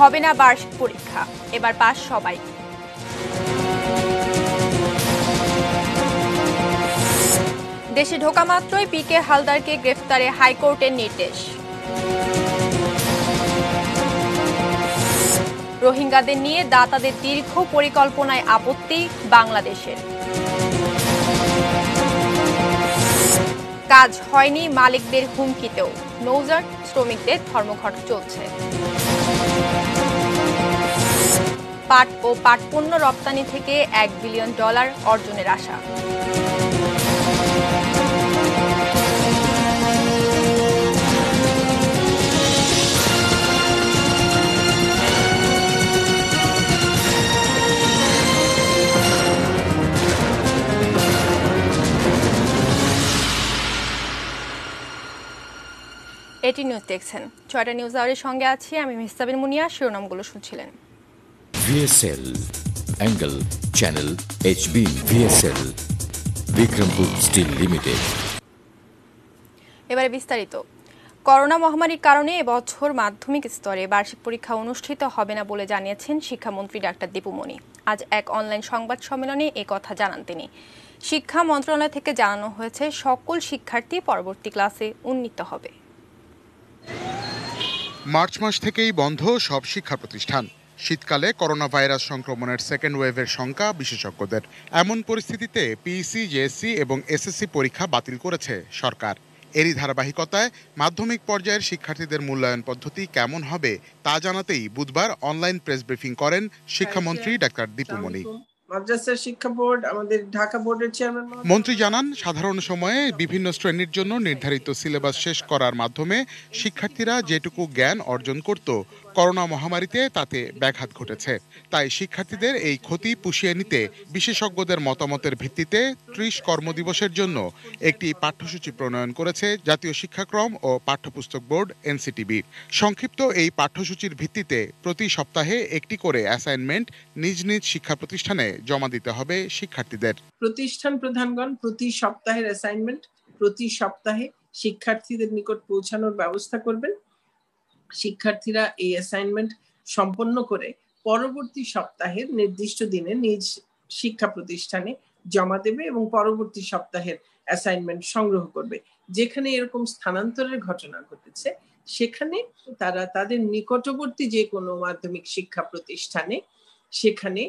হবে না বার্ষিক পরীক্ষা, এবার পাস সবাই। দেশে ঢোকা মাত্রই পিকে হালদারকে গ্রেফতারে হাইকোর্টের নির্দেশ। রোহিঙ্গাদের নিয়ে দাতাদের দীর্ঘ পরিকল্পনায় আপত্তি বাংলাদেশের। কাজ হয়নি মালিকদের হুমকিতেও, নৌযান শ্রমিকদের ধর্মঘট চলছে। পাট ও পাটপণ্য রপ্তানি থেকে $1 বিলিয়ন অর্জনের আশা। এটি নিউজ দেখছেন। ৬টা নিউজ আওয়ারের সঙ্গে আছি আমি মিহসাবিন মুনিয়া। শিরোনামগুলো শুনছিলেন। VSL Angle Channel HB VSL Bikrampur steel limited. এবারে বিস্তারিত। করোনা মহামারীর কারণে এবছর মাধ্যমিক স্তরে বার্ষিক পরীক্ষা অনুষ্ঠিত হবে না বলে জানিয়েছেন শিক্ষামন্ত্রী ডাক্তার দীপু মনি। আজ এক অনলাইন সংবাদ সম্মেলনে এ কথা জানান তিনি। শিক্ষা মন্ত্রণালয় থেকে জানানো হয়েছে সকল শিক্ষার্থী পরবর্তী ক্লাসে উন্নীত হবে। মার্চ মাস থেকেই বন্ধ সব শিক্ষা প্রতিষ্ঠান। শীতকালে করোনা ভাইরাস সংক্রমণের সেকেন্ড ওয়েভের শঙ্কা বিশেষজ্ঞদের। এমন পরিস্থিতিতে পিইসি, জেএসসি এবং এসএসসি পরীক্ষা বাতিল করেছে সরকার। এরই ধারাবাহিকতায় মাধ্যমিক পর্যায়ের শিক্ষার্থীদের মূল্যায়ন পদ্ধতি কেমন হবে তা জানাতেই বুধবার অনলাইন প্রেস ব্রিফিং করেন শিক্ষামন্ত্রী ডাক্তার দীপু মনি। মাদ্রাসা শিক্ষা বোর্ড, আমাদের ঢাকা বোর্ডের চেয়ারম্যান মন্ত্রী জানান, সাধারণ সময়ে বিভিন্ন শ্রেণীর জন্য নির্ধারিত সিলেবাস শেষ করার মাধ্যমে শিক্ষার্থীরা যেটুকু জ্ঞান অর্জন করত, করোনা মহামারীতে তাতে ব্যাঘাত ঘটেছে। তাই শিক্ষার্থীদের এই ক্ষতি পুষিয়ে নিতে বিশেষজ্ঞদের মতামতের ভিত্তিতে 30 কর্মদিবসের জন্য একটি পাঠ্যসূচি প্রণয়ন করেছে জাতীয় শিক্ষাক্রম ও পাঠ্যপুস্তক বোর্ড এনসিটিবি। সংক্ষিপ্ত এই পাঠ্যসূচির ভিত্তিতে প্রতি সপ্তাহে একটি করে অ্যাসাইনমেন্ট নিজ নিজ শিক্ষা প্রতিষ্ঠানে জমা দিতে হবে শিক্ষার্থীদের। প্রতিষ্ঠান প্রধানগণ প্রতি সপ্তাহের অ্যাসাইনমেন্ট প্রতি সপ্তাহে শিক্ষার্থীদের নিকট পৌঁছানোর ব্যবস্থা করবেন। শিক্ষার্থীরা এই অ্যাসাইনমেন্ট সম্পন্ন করে পরবর্তী সপ্তাহের নির্দিষ্ট দিনে নিজ শিক্ষা প্রতিষ্ঠানে জমা দেবে এবং পরবর্তী সপ্তাহের অ্যাসাইনমেন্ট সংগ্রহ করবে। যেখানে এরকম স্থানান্তরের ঘটনা ঘটেছে সেখানে তারা তাদের নিকটবর্তী যে কোনো মাধ্যমিক শিক্ষা প্রতিষ্ঠানে সেখানে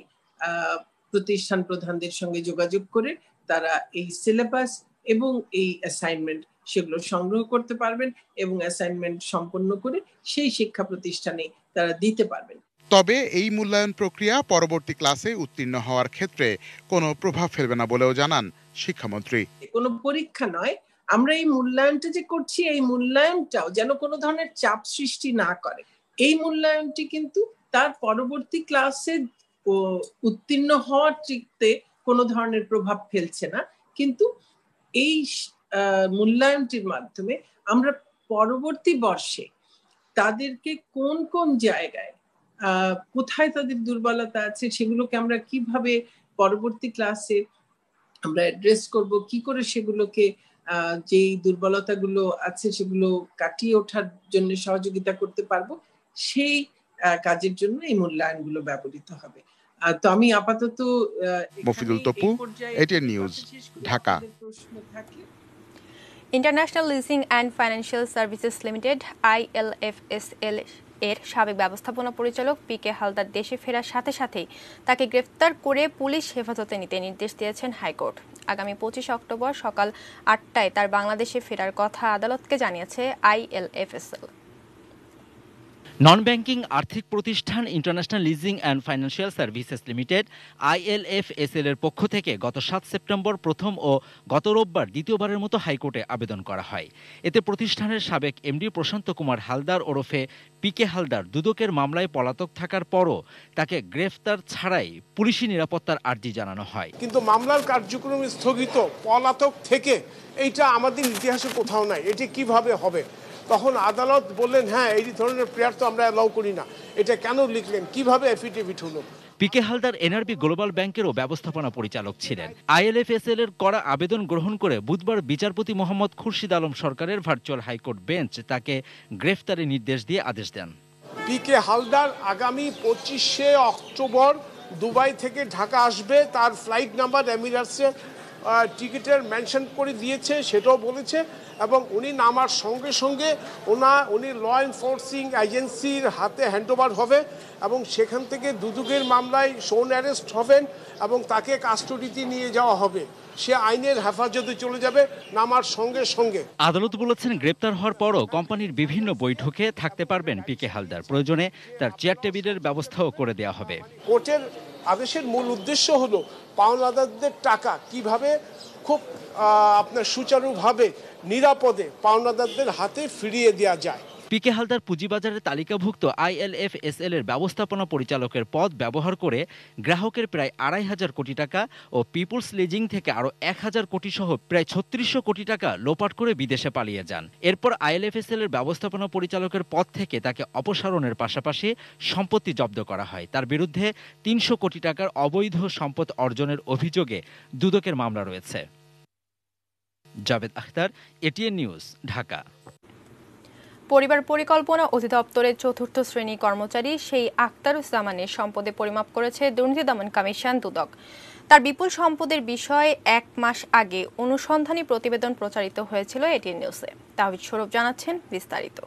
প্রতিষ্ঠান প্রধানদের সঙ্গে যোগাযোগ করে তারা এই সিলেবাস এবং এই অ্যাসাইনমেন্ট সেগুলো সংগ্রহ করতে পারবেন এবং অ্যাসাইনমেন্ট সম্পন্ন করে সেই শিক্ষা প্রতিষ্ঠানে তারা দিতে পারবেন। তবে এই মূল্যায়ন প্রক্রিয়া পরবর্তী ক্লাসে উত্তীর্ণ হওয়ার ক্ষেত্রে কোনো প্রভাব ফেলবে না বলেও জানান শিক্ষামন্ত্রী। কোনো পরীক্ষা নয়, আমরা এই মূল্যায়নটা যে করছি এই মূল্যায়নটাও যেন কোনো ধরনের চাপ সৃষ্টি না করে। এই মূল্যায়নটি কিন্তু তার পরবর্তী ক্লাসে উত্তীর্ণ হওয়ার দিকে কোনো ধরনের প্রভাব ফেলছে না, কিন্তু এই মূল্যায়নটির মাধ্যমে আমরা পরবর্তী বর্ষে তাদেরকে কোন কোন জায়গায় কোথায় তাদের দুর্বলতা আছে সেগুলোকে আমরা কিভাবে পরবর্তী ক্লাসে আমরা অ্যাড্রেস করব, কি করে সেগুলোকে যেই দুর্বলতাগুলো আছে সেগুলো কাটিয়ে ওঠার জন্য সহযোগিতা করতে পারবো, সেই কাজের জন্য এই মূল্যায়নগুলো ব্যবহৃত হবে। তো আমি আপাতত Mofidul Tapu, ATN news, Dhaka. International leasing and financial services limited ILFSL এর সাবেক ব্যবস্থাপনা পরিচালক পিকে হালদার দেশে ফেরার সাথে সাথেই তাকে গ্রেফতার করে পুলিশ হেফাজতে নিতে নির্দেশ দিয়েছেন হাইকোর্ট। আগামী 25 অক্টোবর সকাল 8টায় তার বাংলাদেশে ফেরার কথা আদালতকে জানিয়েছে ILFSL। নন ব্যাংকিং আর্থিক প্রতিষ্ঠান international leasing and financial services limited ILFSL এর পক্ষ থেকে গত 7 সেপ্টেম্বর প্রথম ও গত রোববার দ্বিতীয়বারের মতো হাইকোর্টে আবেদন করা হয়। এতে প্রতিষ্ঠানের সাবেক এমডি প্রশান্ত কুমার হালদার ওরফে পিকে হালদার দুদকের মামলায় পলাতক থাকার পরও তাকে গ্রেফতার ছাড়াই পুলিশি নিরাপত্তার আর্জি জানানো হয়। কিন্তু মামলার কার্যক্রম স্থগিত, পলাতক থেকে এইটা আমাদের ইতিহাসে কোথাও নাই, এটি কিভাবে হবে? তখন আদালত বললেন, হ্যাঁ এই ধরনের প্রেয়ার তো আমরা অ্যালাউ করি না, এটা কেন লিখলেন, কিভাবে এফিডেভিট হলো? পিকে হালদার এনআরবি গ্লোবাল ব্যাংকেরও ব্যবস্থাপনা পরিচালক ছিলেন। ILFSL এর করা আবেদন গ্রহণ করে বুধবার বিচারপতি মোহাম্মদ খুরশিদ আলম সরকারের ভার্চুয়াল হাইকোর্ট বেঞ্চ তাকে গ্রেফতারের নির্দেশ দিয়ে আদেশ দেন। পিকে হালদার আগামী 25শে অক্টোবর দুবাই থেকে ঢাকা আসবে। তার ফ্লাইট নাম্বার এমিরেটসের টিকিটের মেনশন করে দিয়েছে, সেটাও বলেছে। এবং উনি নামার সঙ্গে সঙ্গে উনি ল এনফোর্সিং এজেন্সির হাতে হ্যান্ডওভার হবে এবং সেখান থেকে দুদকের মামলায় শোন অ্যারেস্ট হবেন এবং তাকে কাস্টডিতে নিয়ে যাওয়া হবে। সে আইনের হেফাজতে চলে যাবে নামার সঙ্গে সঙ্গে। আদালত বলেছেন, গ্রেপ্তার হওয়ার পরও কোম্পানির বিভিন্ন বৈঠকে থাকতে পারবেন পিকে হালদার। প্রয়োজনে তার চেয়ার টেবিলের ব্যবস্থাও করে দেওয়া হবে। কোর্টের আদেশের মূল উদ্দেশ্য হলো পাওনাদারদের টাকা কিভাবে খুব আপনার সুচারুভাবে নিরাপদে পাওনাদারদের হাতে ফিরিয়ে দেওয়া যায়। পিকে হালদার পুঁজিবাজারে তালিকাভুক্ত ILFSL এর ব্যবস্থাপনা পরিচালকের পদ ব্যবহার করে গ্রাহকের প্রায় ২৫০০ কোটি টাকা ও পিপুলস লিজিং থেকে আরও ১,০০০ কোটি সহ প্রায় ৩৬০০ কোটি টাকা লোপাট করে বিদেশে পালিয়ে যান। এরপর ILFSL এর ব্যবস্থাপনা পরিচালকের পদ থেকে তাকে অপসারণের পাশাপাশি সম্পত্তি জব্দ করা হয়। তার বিরুদ্ধে ৩০০ কোটি টাকার অবৈধ সম্পদ অর্জনের অভিযোগে দুদকের মামলা রয়েছে। Javed Akhtar, ATN news, Dhaka. পরিবার পরিকল্পনা অধিদপ্তরের ৪র্থ শ্রেণী কর্মচারী সেই আক্তারুজ্জামানের সম্পদে পরিমাপ করেছে দুর্নীতি দমন কমিশন দুদক। তার বিপুল সম্পদের বিষয়ে ১ মাস আগে অনুসন্ধানী প্রতিবেদন প্রচারিত হয়েছিল ATN নিউজে। তাহমিদ সৌরভ জানাচ্ছেন বিস্তারিত।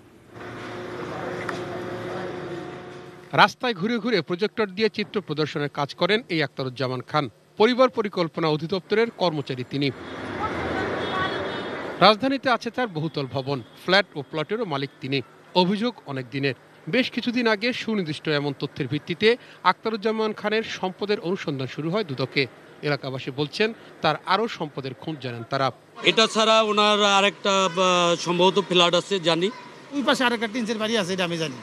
রাস্তায় ঘুরে ঘুরে প্রজেক্টর দিয়ে চিত্র প্রদর্শনের কাজ করেন এই আক্তারুজ্জামান খান। পরিবার পরিকল্পনা অধিদপ্তরের কর্মচারী তিনি। রাজধানীতে আছে তার বহুতল ভবন, ফ্ল্যাট ও প্লটেরও মালিক তিনি। অভিযোগ অনেক দিনের। বেশ কিছুদিন আগে সুনির্দিষ্ট এমন তথ্যের ভিত্তিতে আক্তারুজ্জামান খানের সম্পদের অনুসন্ধান শুরু হয় দুদকে। এলাকাবাসী বলছেন, তার আরও সম্পদের খোঁজ জানেন তারা। এটা ছাড়া ওনার আরেকটা সম্ভবত ফ্ল্যাট আছে জানি, ওই পাশে আরেকটা টিনসের বাড়ি আছে, এটা আমি জানি।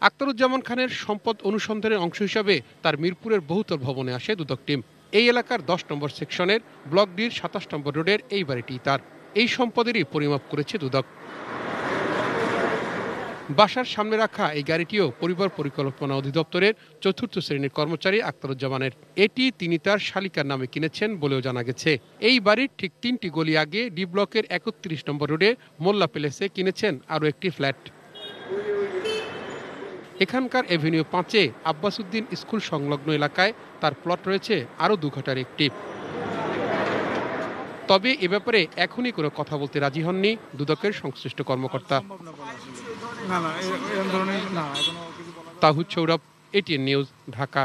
আক্তারুজ্জামান খানের সম্পদ অনুসন্ধানের অংশ হিসাবে তার মিরপুরের বহুতল ভবনে আসে দুদক টিম। এই এলাকার 10 নম্বর সেকশনের ব্লক ডির 27 নম্বর রোডের এই বাড়িটি তার। এই সম্পদেরই পরিমাপ করেছে দুদক। বাসার সামনে রাখা এই গাড়িটিও পরিবার পরিকল্পনা অধিদপ্তরের ৪র্থ শ্রেণীর কর্মচারী আক্তারুজ্জামানের। এটি তিনি তার শালিকার নামে কিনেছেন বলেও জানা গেছে। এই বাড়ির ঠিক 3টি গলি আগে ডি ব্লকের 31 নম্বর রোডে মোল্লা প্যালেসে কিনেছেন আরও একটি ফ্ল্যাট। এখানকার এভিনিউ 5-এ আব্বাসউদ্দিন স্কুল সংলগ্ন এলাকায় তার প্লট রয়েছে আরও 2 কাঠার একটি। তবে এ ব্যাপারে এখনই কোনো কথা বলতে রাজি হননি দুদকের সংশ্লিষ্ট কর্মকর্তা। Towhid Sourav, ATN news, Dhaka.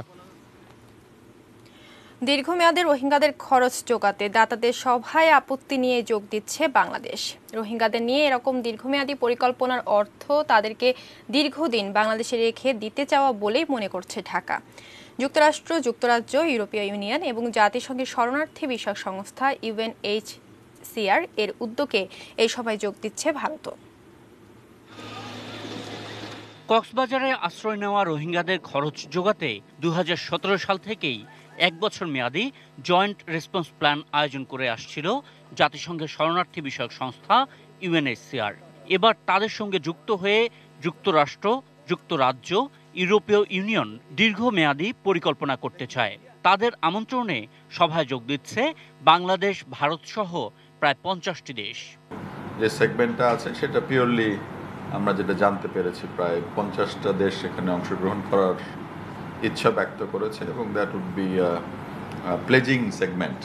দীর্ঘমেয়াদে রোহিঙ্গাদের খরচ জোগাতে দাতাদের সভায় আপত্তি নিয়ে যোগ দিচ্ছে বাংলাদেশ। রোহিঙ্গাদের নিয়ে এরকম দীর্ঘমেয়াদী পরিকল্পনার অর্থ তাদেরকে দীর্ঘদিন বাংলাদেশে রেখে দিতে চাওয়া বলেই মনে করছে ঢাকা। যুক্তরাষ্ট্র, যুক্তরাজ্য, ইউরোপীয় ইউনিয়ন এবং জাতিসংঘের শরণার্থী বিষয়ক সংস্থা UNHCR এর উদ্যোগে এই সভায় যোগ দিচ্ছে ভারতও। কক্সবাজারে আশ্রয় নেওয়া রোহিঙ্গাদের খরচ জোগাতে 2017 সাল থেকেই 1 বছর মেয়াদী জয়েন্ট রেসপন্স প্ল্যান আয়োজন করে আসছিল জাতিসংঘের শরণার্থী বিষয়ক সংস্থা UNHCR। এবার তাদের সঙ্গে যুক্ত হয়ে যুক্তরাষ্ট্র, যুক্তরাজ্য, ইউরোপীয় ইউনিয়ন দীর্ঘমেয়াদী পরিকল্পনা করতে চায়। তাদের আমন্ত্রণে সভায় যোগ দিচ্ছে বাংলাদেশ, ভারত সহ প্রায় 50টি দেশ। যে সেগমেন্টটা আছে সেটা পিওরলি আমরা যেটা জানতে পেরেছি, প্রায় 50টা দেশ সেখানে অংশগ্রহণ করার ইচ্ছা ব্যক্ত করেছে এবং that would be pledging segment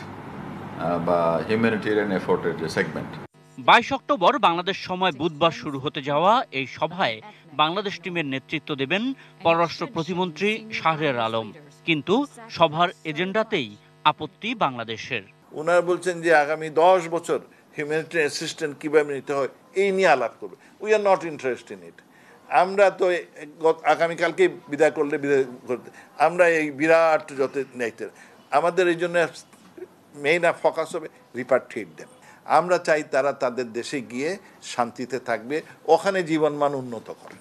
বা হিউম্যানিটেরিয়ান এফোর্টের যে সেগমেন্ট। 22 অক্টোবর বাংলাদেশ সময় বুধবার শুরু হতে যাওয়া এই সভায় বাংলাদেশ টিমের নেতৃত্ব দেবেন পররাষ্ট্র প্রতিমন্ত্রী শাহরিয়ার আলম। কিন্তু সভার এজেন্ডাতেই আপত্তি বাংলাদেশের। ওনারা বলছেন যে আগামী 10 বছর হিউম্যানিটেরিয়ান অ্যাসিস্ট্যান্ট কিভাবে নিতে হয় এই নিয়ে আলাপ করবে। We are not interest in it. আমরা তো আগামীকালকে বিদায় করলে বিদায় করতে আমরা এই বিরাট যত নেইতে আমাদের এই জন্য মেইন ফোকাস হবে রিপাট্রিয়েট দেম। আমরা চাই তারা তাদের দেশে গিয়ে শান্তিতে থাকবে, ওখানে জীবনমান উন্নত করে,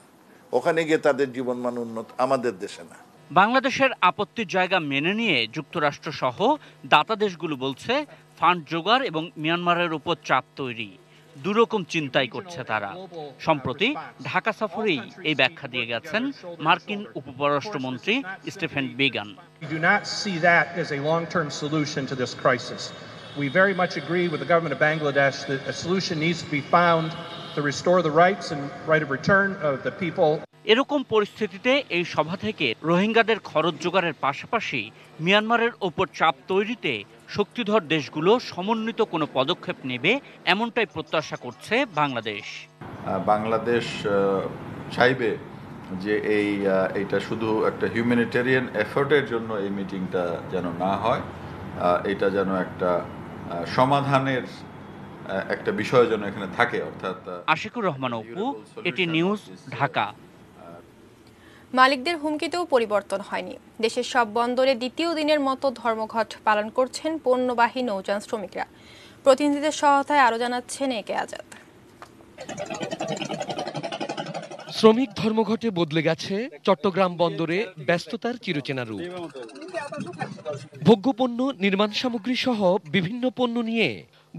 ওখানে গিয়ে তাদের জীবনমান উন্নত, আমাদের দেশে না। বাংলাদেশের আপত্তির জায়গা মেনে নিয়ে যুক্তরাষ্ট্র সহ দাতা দেশগুলো বলছে ফান্ড জোগাড় এবং মিয়ানমারের উপর চাপ তৈরি, দুরকম চিন্তাই করছে তারা। সম্প্রতি ঢাকা সফরেই এই ব্যাখ্যা দিয়ে গেছেন মার্কিন উপপররাষ্ট্রমন্ত্রী Stephen Biegun. We very much agree with the government of Bangladesh that a solution needs to be found to restore the rights and right of return of the people. এরকম পরিস্থিতিতে এই সভা থেকে রোহিঙ্গাদের খরচ জোগাড়ের পাশাপাশি মিয়ানমারের ওপর চাপ তৈরিতে শক্তিধর দেশগুলো সমন্বিত কোনো পদক্ষেপ নেবে এমনটাই প্রত্যাশা করছে বাংলাদেশ। বাংলাদেশ চাইবে যে এইটা শুধু একটা হিউম্যানিটেরিয়ান এফোর্টের জন্য এই মিটিংটা যেন না হয়, এটা যেন একটা সমাধানের একটা বিষয় যেন এখানে থাকে। অর্থাৎ আশিকুর রহমান অপু, এটি নিউজ, ঢাকা। মালিকদের হুমকিতেও পরিবর্তন হয়নি। দেশের সব বন্দরে দ্বিতীয় দিনের মতো ধর্মঘট পালন করছেন পণ্যবাহী নৌযান শ্রমিকরা। প্রতিনিধিদের সহায়তায় আরও জানাচ্ছেন একে আজাদ। শ্রমিক ধর্মঘটে বদলে গেছে চট্টগ্রাম বন্দরে ব্যস্ততার চিরচেনা রূপ। ভোগ্যপণ্য, নির্মাণ সামগ্রী সহ বিভিন্ন পণ্য নিয়ে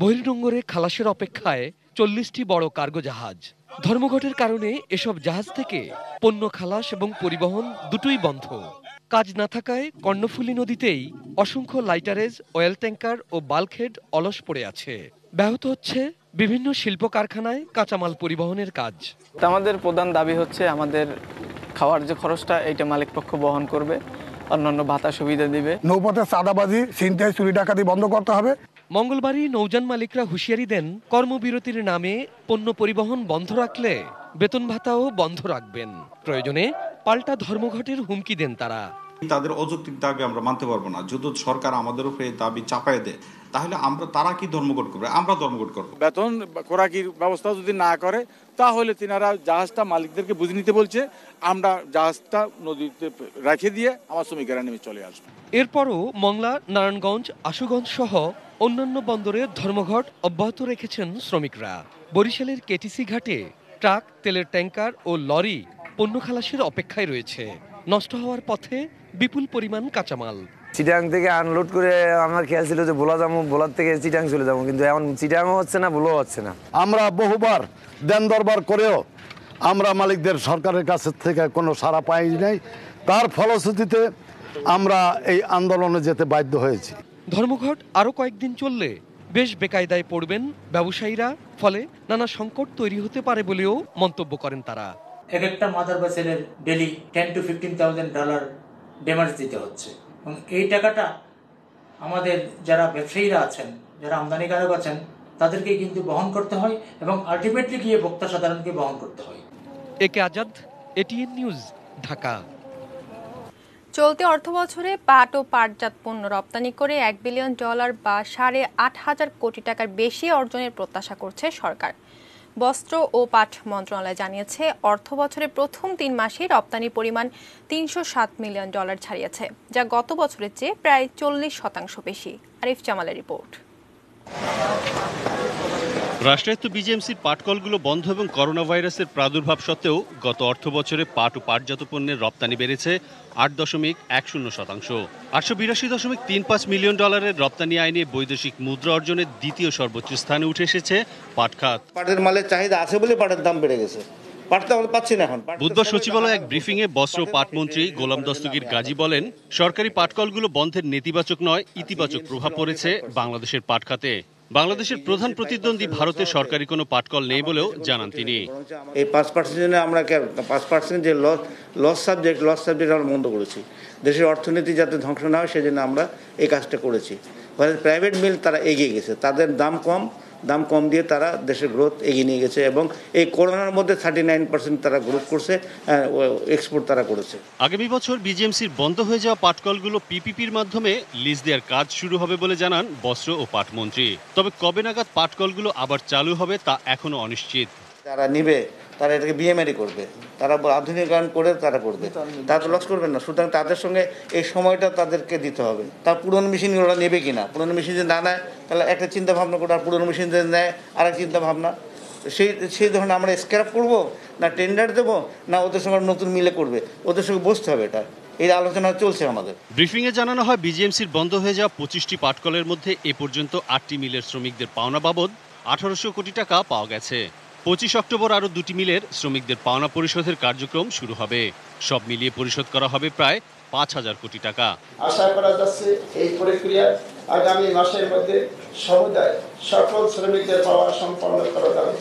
বহির্নোঙরে খালাসের অপেক্ষায় 40টি বড় কার্গো জাহাজ। ধর্মঘটের কারণে এসব জাহাজ থেকে পণ্য খালাস এবং পরিবহন দুটোই বন্ধ। কাজ না থাকায় কর্ণফুলী নদীতেই অসংখ্য লাইটারেজ, অয়েল ট্যাঙ্কার ও বাল্কহেড অলস পড়ে আছে। ব্যাহত হচ্ছে বিভিন্ন শিল্প কারখানায় কাঁচামাল পরিবহনের কাজ। আমাদের প্রধান দাবি হচ্ছে আমাদের খাওয়ার যে খরচটা এইটা মালিক পক্ষ বহন করবে, অন্যান্য ভাতা সুবিধা দিবে। নৌপথে চাঁদাবাজি, ছিনতাই, চুরি ডাকাতি বন্ধ করতে হবে। মঙ্গলবারই নৌযান মালিকরা হুঁশিয়ারি দেন, কর্মবিরতির নামে পণ্য পরিবহন বন্ধ রাখলে বেতন ভাতাও বন্ধ রাখবেন। প্রয়োজনে পাল্টা ধর্মঘটের হুমকি দেন তারা। তাদের অযৌক্তিক দাবি আমরা মানতে পারবো না। যদি সরকার আমাদের উপরে দাবি চাপায় দেয় তাহলে তারা কি ধর্মঘট করবে? আমরা ধর্মঘট করবো। বেতন খোরাকির ব্যবস্থা যদি না করে তাহলে তিনারা জাহাজটা মালিকদেরকে বুঝে নিতে বলছে, আমরা জাহাজটা নদীতে রেখে দিয়ে আমার শ্রমিকেরা নেমে চলে আসবে। এরপরও মংলা, নারায়ণগঞ্জ, আশুগঞ্জ সহ অন্যান্য বন্দরে ধর্মঘট অব্যাহত রেখেছেন শ্রমিকরা। বরিশালের কেটিসি ঘাটে ট্রাক, তেলের ট্যাঙ্কার ও লরি পণ্য খালাসের অপেক্ষায় রয়েছে। নষ্ট হওয়ার পথে বিপুল পরিমাণ কাঁচামাল। চিটাং থেকে আনলোড করে আমার খেয়াল ছিল যে ভোলা যাবো, ভোলার থেকে চিটাং চলে যাবো, কিন্তু এখন চিটাংও হচ্ছে না, ভোলাও হচ্ছে না। আমরা বহুবার দেন দরবার করেও আমরা মালিকদের সরকারের কাছ থেকে কোনো সাড়া পাই নাই। তার ফলশ্রুতিতে আমরা এই আন্দোলনে যেতে বাধ্য হয়েছি। ধর্মঘট আরও কয়েকদিন চললে বেশ বেকায়দায় পড়বেন ব্যবসায়ীরা, ফলে নানা সংকট তৈরি হতে পারে বলেও মন্তব্য করেন তারা। এক একটা মাদার বা ছেলের ডেলি $10,000 to $15,000 ড্যামেজ দিতে হচ্ছে, এবং এই টাকাটা আমাদের যারা ব্যবসায়ীরা আছেন, যারা আমদানিকারক আছেন, তাদেরকে কিন্তু বহন করতে হয় এবং আলটিমেটলি গিয়ে ভোক্তা সাধারণকে বহন করতে হয়। একে আজাদ, এটিএন নিউজ, ঢাকা। চলতি অর্থবছরে পাট ও পাটজাত পণ্য রপ্তানি করে $1 বিলিয়ন বা 8,500 কোটি টাকার বেশি অর্জনের প্রত্যাশা করছে সরকার। বস্ত্র ও পাট মন্ত্রণালয় জানিয়েছে, অর্থবছরের প্রথম 3 মাসে রপ্তানির পরিমাণ $307 মিলিয়ন ছাড়িয়েছে, যা গত বছরের চেয়ে প্রায় 40% বেশি। আরিফ জামালের রিপোর্ট। রাষ্ট্রায়ত্ত বিজিএমসির পাটকলগুলো বন্ধ এবং করোনা ভাইরাসের প্রাদুর্ভাব সত্ত্বেও গত অর্থবছরে পাট ও পাটজাত পণ্যের রপ্তানি বেড়েছে 8.10%। $882.35 মিলিয়ন রপ্তানি আয় নিয়ে বৈদেশিক মুদ্রা অর্জনের দ্বিতীয় সর্বোচ্চ স্থানে উঠে এসেছে পাট খাত। পাটের মালের চাহিদা আছে বলে পাটের দাম বেড়ে গেছে, পাটটা আমরা পাচ্ছি না এখন। বুধবার সচিবালয়ে এক ব্রিফিংয়ে বস্ত্র ও পাট মন্ত্রী গোলাম দস্তগীর গাজী বলেন, সরকারি পাটকলগুলো বন্ধের নেতিবাচক নয়, ইতিবাচক প্রভাব পড়েছে বাংলাদেশের পাট খাতে। বাংলাদেশের প্রধান প্রতিদ্বন্দ্বী ভারতে সরকারি কোনো পাটকল নেই বলেও জানান তিনি। এই 5% আমরা 5% যে লস সাবজেক্ট আমরা বন্ধ করেছি। দেশের অর্থনীতি যাতে ধ্বংস না হয় সেজন্য আমরা এই কাজটা করেছি। প্রাইভেট মিল তারা এগিয়ে গেছে, তাদের দাম কম দিয়ে তারা দেশের গ্রোথ এগিয়ে নিয়ে গেছে, এবং এই করোনার মধ্যে 39% তারা গ্রোথ করছে, এক্সপোর্ট তারা করেছে। আগামী বছর বিজিএমসির বন্ধ হয়ে যাওয়া পাটকলগুলো পিপিপির মাধ্যমে লিজ দেওয়ার কাজ শুরু হবে বলে জানান বস্ত্র ও পাট মন্ত্রী। তবে কবে নাগাদ পাটকলগুলো আবার চালু হবে তা এখনো অনিশ্চিত। যারা নিবে তারা এটাকে বিএমআরই করবে, তারা আধুনিকায়ন করে তারা করবে, তারা তো লস করবে না। সুতরাং তাদের সঙ্গে এই সময়টা তাদেরকে দিতে হবে। তার পুরনো মেশিনগুলো নেবে কিনা, পুরনো মেশিন যদি না নেয় তাহলে একটা চিন্তা ভাবনা করে, আর পুরনো মেশিন যদি নেয় আর এক চিন্তা ভাবনা। সেই ধরনের আমরা স্ক্র্যাপ করবো না টেন্ডার দেবো না ওদের সঙ্গে নতুন মিলে করবে, ওদের সঙ্গে বসতে হবে। এই আলোচনা চলছে আমাদের। ব্রিফিংয়ে জানানো হয়, বিজিএমসির বন্ধ হয়ে যাওয়া 25টি পাটকলের মধ্যে এ পর্যন্ত 8টি মিলের শ্রমিকদের পাওনা বাবদ 1800 কোটি টাকা পাওয়া গেছে। 25 অক্টোবর আরও 2টি মিলের শ্রমিকদের পাওনা পরিশোধের কার্যক্রম শুরু হবে। সব মিলিয়ে পরিশোধ করা হবে প্রায় 5,000 কোটি টাকা। আশা করা যাচ্ছে এই প্রক্রিয়া আগামী মাসের মধ্যে সমুদায় সকল শ্রমিকদের পাওয়া সম্পন্ন করা যাবে।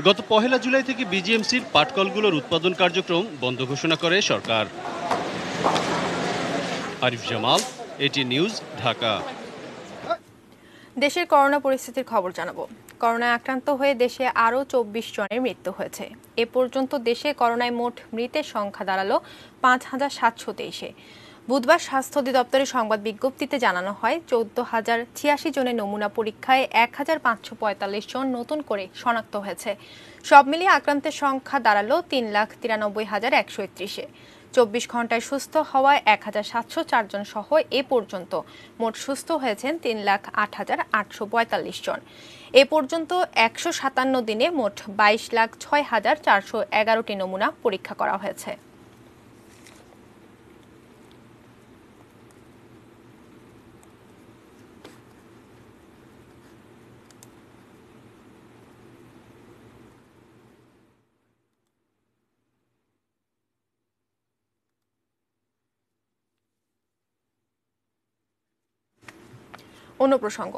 গত 1 জুলাই থেকে বিজিএমসির পাটকলগুলোর উৎপাদন কার্যক্রম বন্ধ ঘোষণা করে সরকার। Arif Jamal, ATN news, Dhaka. দেশের করোনা পরিস্থিতির খবর জানাবো। করোনায় আক্রান্ত হয়ে দেশে আরও 24 জনের মৃত্যু হয়েছে। এ পর্যন্ত দেশে করোনায় মোট মৃতের সংখ্যা দাঁড়ালো 5723-এ। বুধবার স্বাস্থ্য অধিদপ্তরের সংবাদ বিজ্ঞপ্তিতে জানানো হয় 14,086 জনের নমুনা পরীক্ষায় 1,545 জন নতুন করে শনাক্ত হয়েছে। সব মিলিয়ে আক্রান্তের সংখ্যা দাঁড়ালো 3,93,131-এ। 24 ঘন্টায় সুস্থ হওয়ায় 1,704 জন সহ এ পর্যন্ত মোট সুস্থ হয়েছেন 3,08,845 জন। এ পর্যন্ত 157 দিনে মোট 22,06,411টি নমুনা পরীক্ষা করা হয়েছে। অন্য প্রসঙ্গ,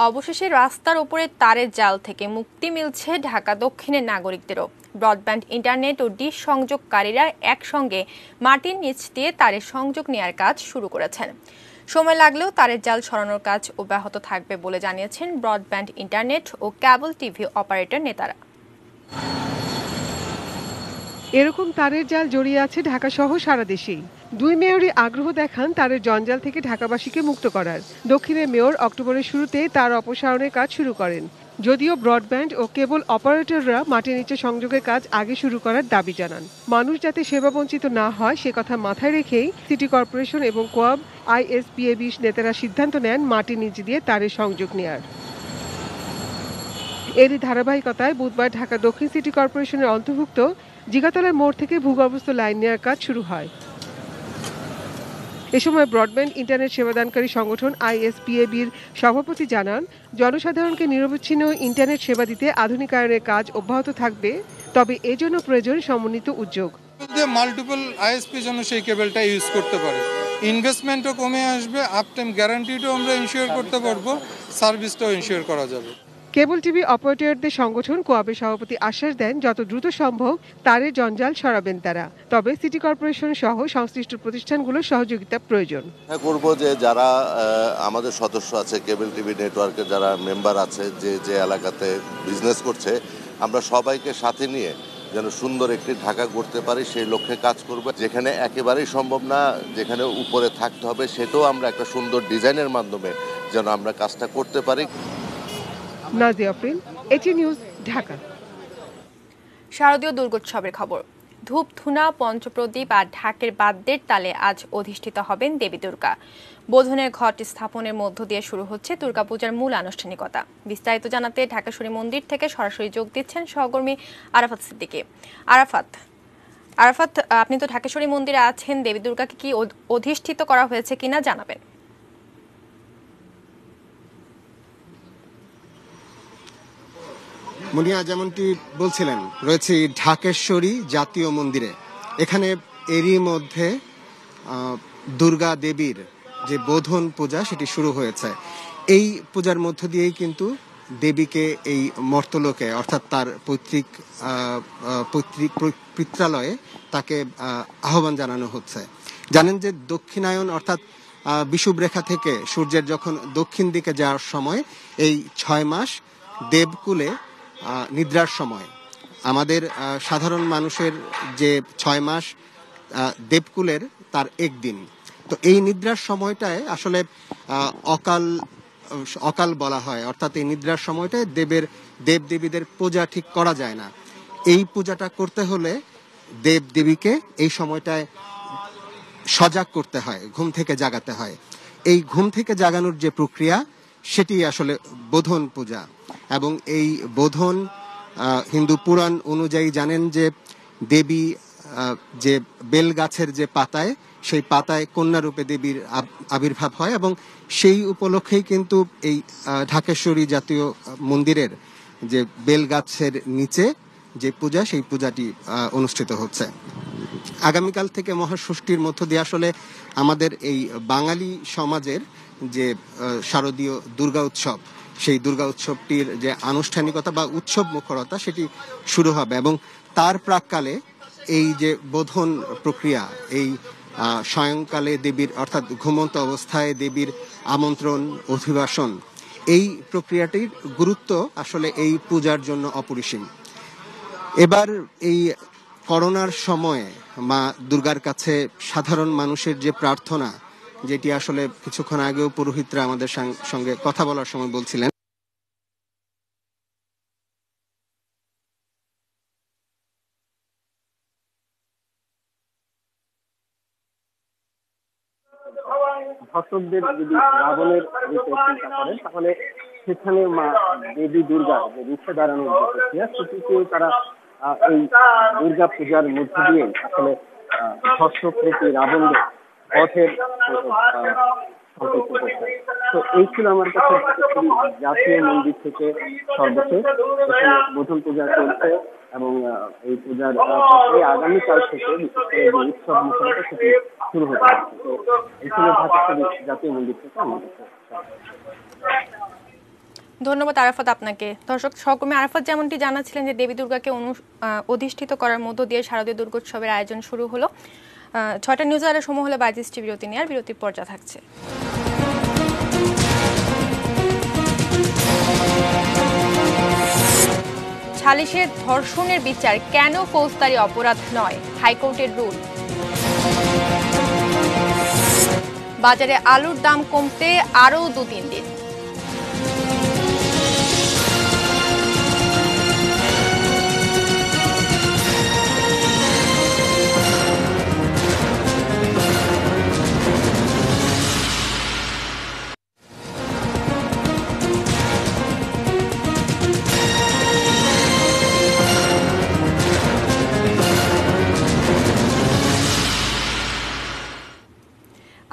অবশেষে রাস্তার উপরে তারের জাল থেকে মুক্তি মিলছে ঢাকা দক্ষিণের নাগরিকদেরও। ব্রডব্যান্ড ইন্টারনেট ও ডিশ সংযোগকারীরা একসঙ্গে মাটির নিচ দিয়ে তারের সংযোগ নেয়ার কাজ শুরু করেছেন। সময় লাগলেও তারের জাল সরানোর কাজ অব্যাহত থাকবে বলে জানিয়েছেন ব্রডব্যান্ড ইন্টারনেট ও কেবল টিভি অপারেটর নেতারা। এরকম তারের জাল জড়িয়ে আছে ঢাকা সহ সারা দেশেই। দুই মেয়রই আগ্রহ দেখান তারের জঞ্জাল থেকে ঢাকাবাসীকে মুক্ত করার। দক্ষিণের মেয়র অক্টোবরের শুরুতে তার অপসারণের কাজ শুরু করেন, যদিও ব্রডব্যান্ড ও কেবল অপারেটররা মাটির নিচে সংযোগের কাজ আগে শুরু করার দাবি জানান। মানুষ যাতে সেবা বঞ্চিত না হয় সে কথা মাথায় রেখেই সিটি কর্পোরেশন এবং কোয়াব আইএসপিএবি নেতারা সিদ্ধান্ত নেন মাটির নিচ দিয়ে তারের সংযোগ নেয়ার। এরই ধারাবাহিকতায় বুধবার ঢাকা দক্ষিণ সিটি কর্পোরেশনের অন্তর্ভুক্ত জিগাতলার মোড় থেকে ভূগর্ভস্থ লাইন নেওয়ার কাজ শুরু হয়। এ সময় ব্রডব্যান্ড ইন্টারনেট সেবাদানকারী সংগঠন আইএসপিএবির সভাপতি জানান, জনসাধারণকে নিরবচ্ছিন্ন ইন্টারনেট সেবা দিতে আধুনিকায়নের কাজ অব্যাহত থাকবে, তবে এজন্য প্রয়োজন সমন্বিত উদ্যোগ। মাল্টিপল আইএসপি যেন সেই কেবলটা ইউজ করতে পারে, ইনভেস্টমেন্টও কমে আসবে, আপ টাইম গ্যারান্টিটাও আমরা ইনশিওর করতে পারবো, সার্ভিসটাও ইনশিওর করা যাবে। কেবল টিভি অপারেটরদের সংগঠন কোয়াবের সভাপতি আশ্বাস দেন, যত দ্রুত সম্ভব তারের জঞ্জাল সরাবেন তারা, তবে সিটি কর্পোরেশন সহ সংশ্লিষ্ট প্রতিষ্ঠানগুলোর সহযোগিতা প্রয়োজন। করব যে যারা আমাদের সদস্য আছে, কেবল টিভি নেটওয়ার্কের যারা মেম্বার আছে, যে এলাকাতে বিজনেস করছে, আমরা সবাইকে সাথে নিয়ে যেন সুন্দর একটি ঢাকা করতে পারি সেই লক্ষ্যে কাজ করব। যেখানে একেবারেই সম্ভব না, যেখানে উপরে থাকতে হবে, সেটাও আমরা একটা সুন্দর ডিজাইনের মাধ্যমে যেন আমরা কাজটা করতে পারি। Nazia Afrin, ATN news, Dhaka. শারদীয় দুর্গোৎসবের খবর। ধূপ, ধুনা, পঞ্চপ্রদীপ আর ঢাকের বাদ্যের তালে আজ অধিষ্ঠিত হবেন দেবী দুর্গা। বোধনের ঘট স্থাপনের মধ্য দিয়ে শুরু হচ্ছে দুর্গাপূজার মূল আনুষ্ঠানিকতা। বিস্তারিত জানাতে ঢাকেশ্বরী মন্দির থেকে সরাসরি যোগ দিচ্ছেন সহকর্মী আরাফাত সিদ্দিকী। আরাফাত, আপনি তো ঢাকেশ্বরী মন্দিরে আছেন, দেবী দুর্গাকে কি অধিষ্ঠিত করা হয়েছে কিনা জানাবেন। মুনিয়া যেমনটি বলছিলেন, রয়েছে ঢাকেশ্বরী জাতীয় মন্দিরে। এখানে এরই মধ্যে দুর্গা দেবীর যে বোধন পূজা সেটি শুরু হয়েছে। এই পূজার মধ্য দিয়েই কিন্তু দেবীকে এই মর্তলোকে অর্থাৎ তার পিত্রালয়ে তাকে আহ্বান জানানো হচ্ছে। জানেন যে দক্ষিণায়ন অর্থাৎ বিষুবরেখা থেকে সূর্যের যখন দক্ষিণ দিকে যাওয়ার সময় এই 6 মাস দেবকুলে নিদ্রার সময়। আমাদের সাধারণ মানুষের যে 6 মাস দেবকুলের তার একদিন। তো এই নিদ্রার সময়টায় আসলে অকাল বলা হয়, অর্থাৎ এই নিদ্রার সময়টায় দেবদেবীদের পূজা ঠিক করা যায় না। এই পূজাটা করতে হলে দেবদেবীকে এই সময়টায় সজাগ করতে হয়, ঘুম থেকে জাগাতে হয়। এই ঘুম থেকে জাগানোর যে প্রক্রিয়া সেটি আসলে বোধন পূজা। এবং এই বোধন হিন্দু পুরাণ অনুযায়ী জানেন যে দেবী যে বেল গাছের যে পাতায়, সেই পাতায় কন্যা রূপে দেবীর আবির্ভাব হয় এবং সেই উপলক্ষেই কিন্তু এই ঢাকেশ্বরী জাতীয় মন্দিরের যে বেল গাছের নিচে যে পূজা, সেই পূজাটি অনুষ্ঠিত হচ্ছে। আগামীকাল থেকে মহাষষ্ঠীর মধ্য দিয়ে আসলে আমাদের এই বাঙালি সমাজের যে শারদীয় দুর্গা উৎসব, সেই দুর্গা উৎসবটির যে আনুষ্ঠানিকতা বা উৎসব মুখরতা সেটি শুরু হবে এবং তার প্রাককালে এই যে বোধন প্রক্রিয়া, এই সায়ংকালে দেবীর অর্থাৎ ঘুমন্ত অবস্থায় দেবীর আমন্ত্রণ অভিবাসন, এই প্রক্রিয়াটির গুরুত্ব আসলে এই পূজার জন্য অপরিসীম। এবার এই করোনার সময়ে মা দুর্গার কাছে সাধারণ মানুষের যে প্রার্থনা, যেটি আসলে কিছুক্ষণ আগেও পুরোহিতরা আমাদের সঙ্গে কথা বলার সময় বলছিলেন, ভক্তদের যদি রাবণের রূপে চিন্তা করেন তাহলে সেখানে মা দেবী দুর্গা যে রুখে দাঁড়ানোর যে প্রক্রিয়া সেটিকে তারা এই দুর্গা পূজার মধ্যে দিয়ে আসলে ধর্ষপ্রতি রাবণদের পথের সংকল্প করছে। তো এই ছিল আমার কাছে জাতীয় মন্দির থেকে সর্বশেষ এখানে বোধন পূজা চলছে এবং এই পূজার আগামীকাল থেকে বিশেষ করে যে উৎসব মুখরতা সেটি শুরু হতে যাচ্ছে। তো এই ছিল ঢাকা জাতীয় মন্দির থেকে আমার কাছে। ধন্যবাদ আরাফাত আপনাকে। দর্শক সহকর্মী আরাফাত যেমনটি জানাচ্ছিলেন যে দেবী দুর্গাকে অধিষ্ঠিত করার মধ্য দিয়ে শারদীয় দুর্গোৎসবের আয়োজন শুরু হলো। ৬টা নিউজ আওয়ারের সময় হলে ২২টি বিরতি নেওয়ার বিরতির পর্যা থাকছে। সালিশে ধর্ষণের বিচার কেন ফৌজদারি অপরাধ নয়, হাইকোর্টের রুল। বাজারে আলুর দাম কমতে আরও ২-৩ দিন।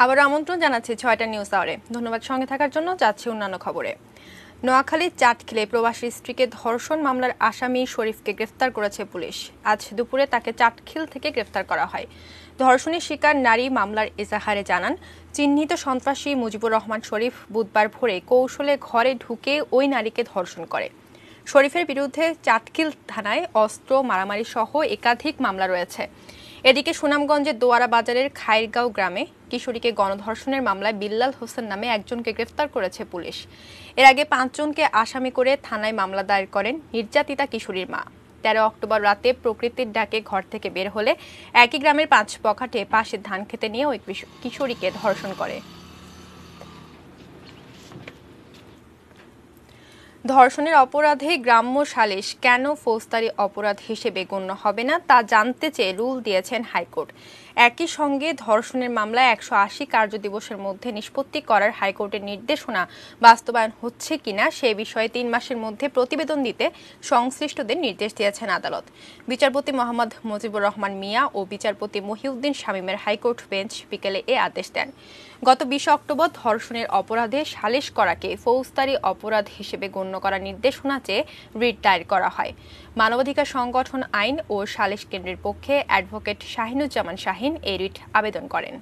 আবারও আমন্ত্রণ জানাচ্ছি ৬টা নিউজ আওয়ারে। ধন্যবাদ সঙ্গে থাকার জন্য। যাচ্ছি অন্যান্য খবরে। নোয়াখালীর চাটখিলে প্রবাসী স্ত্রীকে ধর্ষণ মামলার আসামি শরীফকে গ্রেফতার করেছে পুলিশ। আজ দুপুরে তাকে চাটখিল থেকে গ্রেফতার করা হয়। ধর্ষণের শিকার নারী মামলার এজাহারে জানান, চিহ্নিত সন্ত্রাসী মুজিবুর রহমান শরীফ বুধবার ভোরে কৌশলে ঘরে ঢুকে ওই নারীকে ধর্ষণ করে। শরীফের বিরুদ্ধে চাটখিল থানায় অস্ত্র, মারামারি সহ একাধিক মামলা রয়েছে। এদিকে সুনামগঞ্জের দোয়ারা বাজারের খাইরগাঁও গ্রামে কিশোরীকে গণধর্ষণের মামলায় বিল্লাল হোসেন নামে একজনকে গ্রেফতার করেছে পুলিশ। এর আগে ৫ জনকে আসামি করে থানায় মামলা দায়ের করেন নির্যাতিতা কিশোরীর মা। ১৩ অক্টোবর রাতে প্রকৃতির ডাকে ঘর থেকে বের হলে একই গ্রামের ৫ বখাটে পাশের ধান খেতে নিয়ে ওই কিশোরীকে ধর্ষণ করে। ধর্ষণের অপরাধে গ্রাম্য সালিশ কেন ফৌজদারি অপরাধ হিসেবে গণ্য হবে না তা জানতে চেয়ে রুল দিয়েছেন হাইকোর্ট। একই সঙ্গে ধর্ষণের মামলায় ১৮০ কার্যদিবসের মধ্যে নিষ্পত্তি করার হাইকোর্টের নির্দেশনা বাস্তবায়ন হচ্ছে কিনা সে বিষয়ে ৩ মাসের মধ্যে প্রতিবেদন দিতে সংশ্লিষ্টদের নির্দেশ দিয়েছেন আদালত। বিচারপতি মোহাম্মদ মুজিবুর রহমান মিয়া ও বিচারপতি মহিউদ্দিন শামীমের হাইকোর্ট বেঞ্চ বিকেলে এ আদেশ দেন। গত ২০ অক্টোবর ধর্ষণের অপরাধে সালিশ করাকে ফৌজদারি অপরাধ হিসেবে গণ্য করার নির্দেশনা চেয়ে রিট দায়ের করা হয়। মানবাধিকার সংগঠন আইন ও সালিশ কেন্দ্রের পক্ষে অ্যাডভোকেট শাহিনুজ্জামান শাহিন এই রিট আবেদন করেন।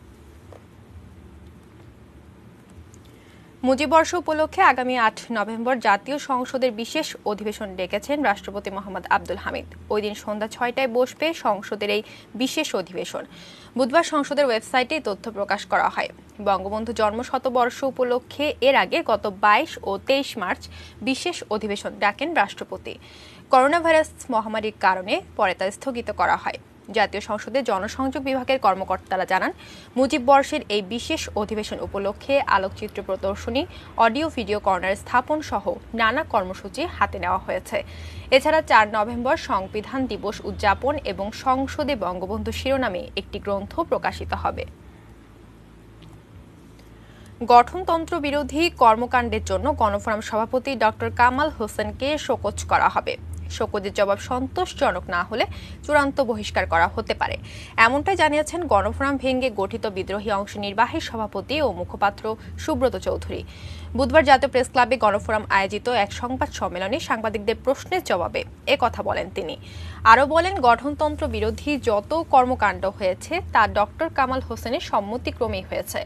মুজিববর্ষ উপলক্ষে আগামী ৮ নভেম্বর জাতীয় সংসদের বিশেষ অধিবেশন ডেকেছেন রাষ্ট্রপতি মোহাম্মদ আব্দুল হামিদ। ওই দিন সন্ধ্যা ৬টায় বসবে সংসদের এই বিশেষ অধিবেশন। বুধবার সংসদের ওয়েবসাইটে তথ্য প্রকাশ করা হয়। বঙ্গবন্ধু জন্মশতবর্ষ উপলক্ষে এর আগে গত ২২ ও ২৩ মার্চ বিশেষ অধিবেশন ডাকেন রাষ্ট্রপতি। করোনা ভাইরাস মহামারীর কারণে পরে তা স্থগিত করা হয়। জাতীয় সংসদের জনসংযোগ বিভাগের কর্মকর্তারা জানান, মুজিব বর্ষের এই বিশেষ অধিবেশন উপলক্ষে আলোকচিত্র প্রদর্শনী, অডিও ভিডিও কর্নার স্থাপন সহ নানা কর্মসূচি হাতে নেওয়া হয়েছে। এছাড়া ৪ নভেম্বর সংবিধান দিবস উদযাপন এবং সংসদে বঙ্গবন্ধু শিরোনামে একটি গ্রন্থ প্রকাশিত হবে। গঠনতন্ত্র বিরোধী কর্মকাণ্ডের জন্য গণফোরাম সভাপতি ডক্টর কামাল হোসেনকে শোকজ করা হবে। শোকজের জবাব সন্তোষজনক না হলে চূড়ান্ত বহিষ্কার করা হতে পারে, এমনটাই জানিয়েছেন গণফোরাম ভেঙে গঠিত বিদ্রোহী অংশ নির্বাহী সভাপতি ও মুখপাত্র সুব্রত চৌধুরী। বুধবার জাতীয় প্রেস ক্লাবে গণফোরাম আয়োজিত এক সংবাদ সম্মেলনে সাংবাদিকদের প্রশ্নের জবাবে কথা বলেন তিনি। আরও বলেন, গঠনতন্ত্র বিরোধী যত কর্মকাণ্ড হয়েছে তা ডক্টর কামাল হোসেনের সম্মতিক্রমেই হয়েছে।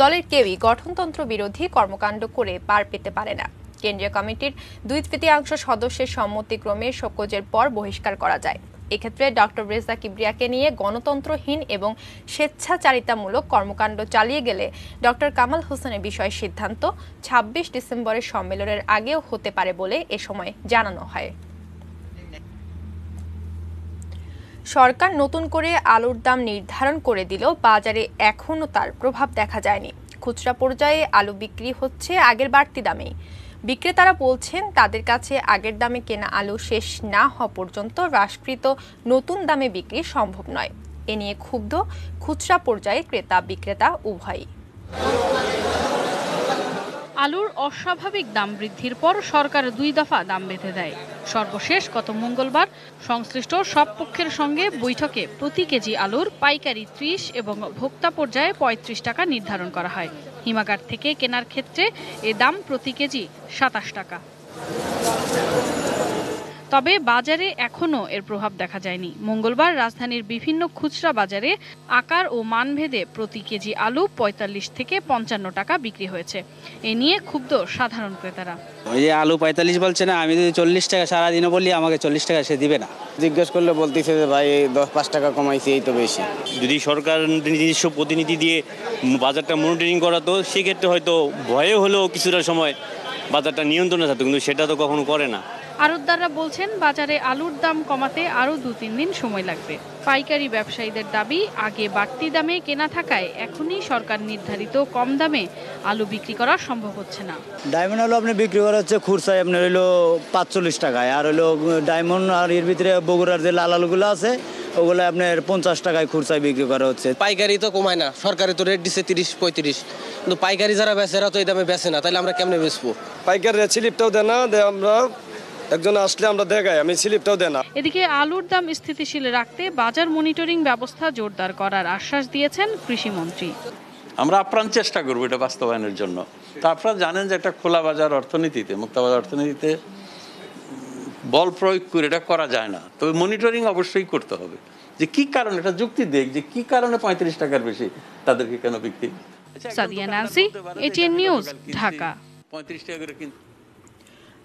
দলের কেউই গঠনতন্ত্র বিরোধী কর্মকাণ্ড করে পার পেতে পারে না। কেন্দ্রীয় কমিটির 2/3 সদস্যের সম্মতিক্রমে শোকজের পর বহিষ্কার করা যায়। এক্ষেত্রে ডক্টর রেজা কিবরিয়াকে নিয়ে গণতন্ত্রহীন এবং স্বেচ্ছাচারিতামূলক কর্মকাণ্ড চালিয়ে গেলে ডক্টর কামাল হোসেনের বিষয়ে সিদ্ধান্ত 26 ডিসেম্বরের সম্মেলনের আগেও হতে পারে বলে এ সময় জানানো হয়। সরকার নতুন করে আলুর দাম নির্ধারণ করে দিলেও বাজারে এখনও তার প্রভাব দেখা যায়নি। খুচরা পর্যায়ে আলু বিক্রি হচ্ছে আগের বাড়তি দামেই। বিক্রেতারা বলছেন তাদের কাছে আগের দামে কেনা আলু শেষ না হওয়া পর্যন্ত হ্রাসকৃত নতুন দামে বিক্রি সম্ভব নয়। এ নিয়ে ক্ষুব্ধ খুচরা পর্যায়ে ক্রেতা বিক্রেতা উভয়ই। আলুর অস্বাভাবিক দাম বৃদ্ধির পর সরকার 2 দফা দাম বেঁধে দেয়। সর্বশেষ গত মঙ্গলবার সংশ্লিষ্ট সব পক্ষের সঙ্গে বৈঠকে প্রতি কেজি আলুর পাইকারি 30 এবং ভোক্তা পর্যায়ে 35 টাকা নির্ধারণ করা হয়। হিমাগার থেকে কেনার ক্ষেত্রে এ দাম প্রতি কেজি 27 টাকা। তবে বাজারে এখনও এর প্রভাব দেখা যায়নি। মঙ্গলবার রাজধানীর বিভিন্ন খুচরা বাজারে আকার ও মানভেদে প্রতি কেজি আলু 45 থেকে 55 টাকা বিক্রি হয়েছে। এ নিয়ে ক্ষুব্ধ সাধারণ ক্রেতারা। ওই যে আলু 45 বলছে না, আমি যদি 40 টাকা সারাদিনও বলি আমাকে 40 টাকা সে দিবে না। জিজ্ঞেস করলে বলতেছে যে ভাই 10-5 টাকা কমাইছে, এই তো বেশি। যদি সরকার নিজস্ব প্রতিনিধি দিয়ে বাজারটা মনিটরিং করাতো সেক্ষেত্রে হয়তো ভয়ে হলেও কিছুটা সময় বাজারটা নিয়ন্ত্রণে থাকতো, কিন্তু সেটা তো কখনো করে না। আড়তদাররা বলছেন বাজারে আলুর দাম কমাতে আরও 2-3 দিন সময় লাগবে। পাইকারি ব্যবসায়ীদের দাবি, আগে বাড়তি দামে কেনা থাকায় এখনই সরকার নির্ধারিত কম দামে আলু বিক্রি করা সম্ভব হচ্ছে না। ডায়মন্ড আলু আপনি বিক্রি করা হচ্ছে খুরসায় আপনার হলো 45 টাকায়, আর হলো ডায়মন্ড আর এর ভিতরে বগুড়ার যে লাল আলুগুলো আছে ওগুলো আপনার 50 টাকায় খুরসায় বিক্রি করা হচ্ছে। পাইকারি তো কমায় না, সরকারি তো রেট দিচ্ছে 30-35, কিন্তু পাইকারি যারা বেচে এরা তো এই দামে বেচে না, তাহলে আমরা কেমনে বেচবো? পাইকারি স্লিপটাও দেয় না, আমরা একজন আসলে আমরা দেখাই, আমি স্লিপটাও দেয় না। এদিকে আলুর দাম স্থিতিশীল রাখতে বাজার মনিটরিং ব্যবস্থা জোরদার করার আশ্বাস দিয়েছেন কৃষিমন্ত্রী। আমরা আপ্রাণ চেষ্টা করবো এটা বাস্তবায়নের জন্য। তা আপনারা জানেন যে একটা খোলা বাজার অর্থনীতিতে, মুক্ত বাজার অর্থনীতিতে বল প্রয়োগ করে এটা করা যায় না, তবে মনিটরিং অবশ্যই করতে হবে যে কি কারণে, এটা যুক্তি দেখ যে কি কারণে 35 টাকার বেশি তাদেরকে কেন বিক্রি। Sadia Nancy, ATN news, Dhaka. 35 টাকা করে কিন্তু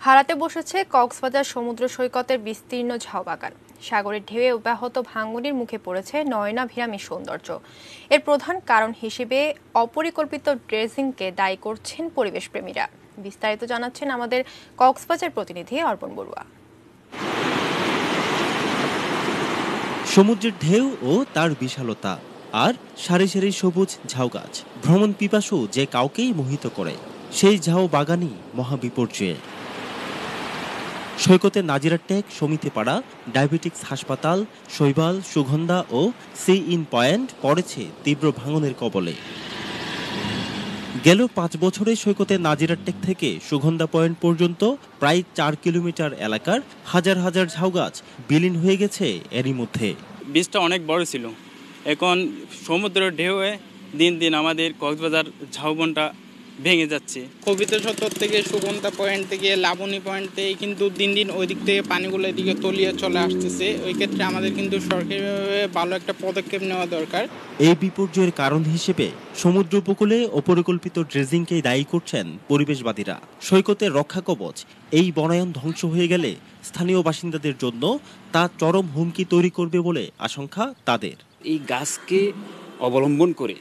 হারাতে বসেছে কক্সবাজার সমুদ্র সৈকতের বিস্তীর্ণ ঝাউবাগান। সাগরের ঢেউয়ে অব্যাহত ভাঙনের মুখে পড়েছে নয়নাভিরামী সৌন্দর্য। এর প্রধান কারণ হিসেবে অপরিকল্পিত ড্রেজিংকে দায়ী করছেন পরিবেশপ্রেমীরা। বিস্তারিত জানাচ্ছেন আমাদের কক্সবাজার প্রতিনিধি অর্পণ বড়ুয়া। সমুদ্রের ঢেউ ও তার বিশালতা আর সারি সারি সবুজ ঝাউগাছ ভ্রমণ পিপাসু যে কাউকেই মোহিত করে। সেই ঝাউ বাগানই মহাবিপর্যয়ে। সৈকতের নাজিরাটেক, সমিতিপাড়া, ডায়াবেটিক্স হাসপাতাল, শৈবাল, সুগন্ধা ও সি ইন পয়েন্ট পড়েছে তীব্র ভাঙনের কবলে। গেল 5 বছরে সৈকতের নাজিরাটেক থেকে সুগন্ধা পয়েন্ট পর্যন্ত প্রায় 4 কিলোমিটার এলাকার হাজার হাজার ঝাউগাছ বিলীন হয়ে গেছে এরই মধ্যে। বীজটা অনেক বড় ছিল, এখন সমুদ্রের ঢেউয়ে দিন দিন আমাদের কক্সবাজার ঝাউবনটা ভেঙে যাচ্ছে। কবিতা সত্তর থেকে সুগন্ধা পয়েন্ট থেকে লাবণী পয়েন্ট থেকে কিন্তু দিন দিন ওই দিক থেকে পানিগুলো এদিকে তলিয়ে চলে আসতেছে। ওই ক্ষেত্রে আমাদের কিন্তু সরকারিভাবে ভালো একটা পদক্ষেপ নেওয়া দরকার। এই বিপর্যয়ের কারণ হিসেবে সমুদ্র উপকূলে অপরিকল্পিত ড্রেজিংকে দায়ী করছেন পরিবেশবাদীরা। সৈকতের রক্ষা কবচ এই বনায়ন ধ্বংস হয়ে গেলে স্থানীয় বাসিন্দাদের জন্য তা চরম হুমকি তৈরি করবে বলে আশঙ্কা তাদের। এই গাছকে অবলম্বন করে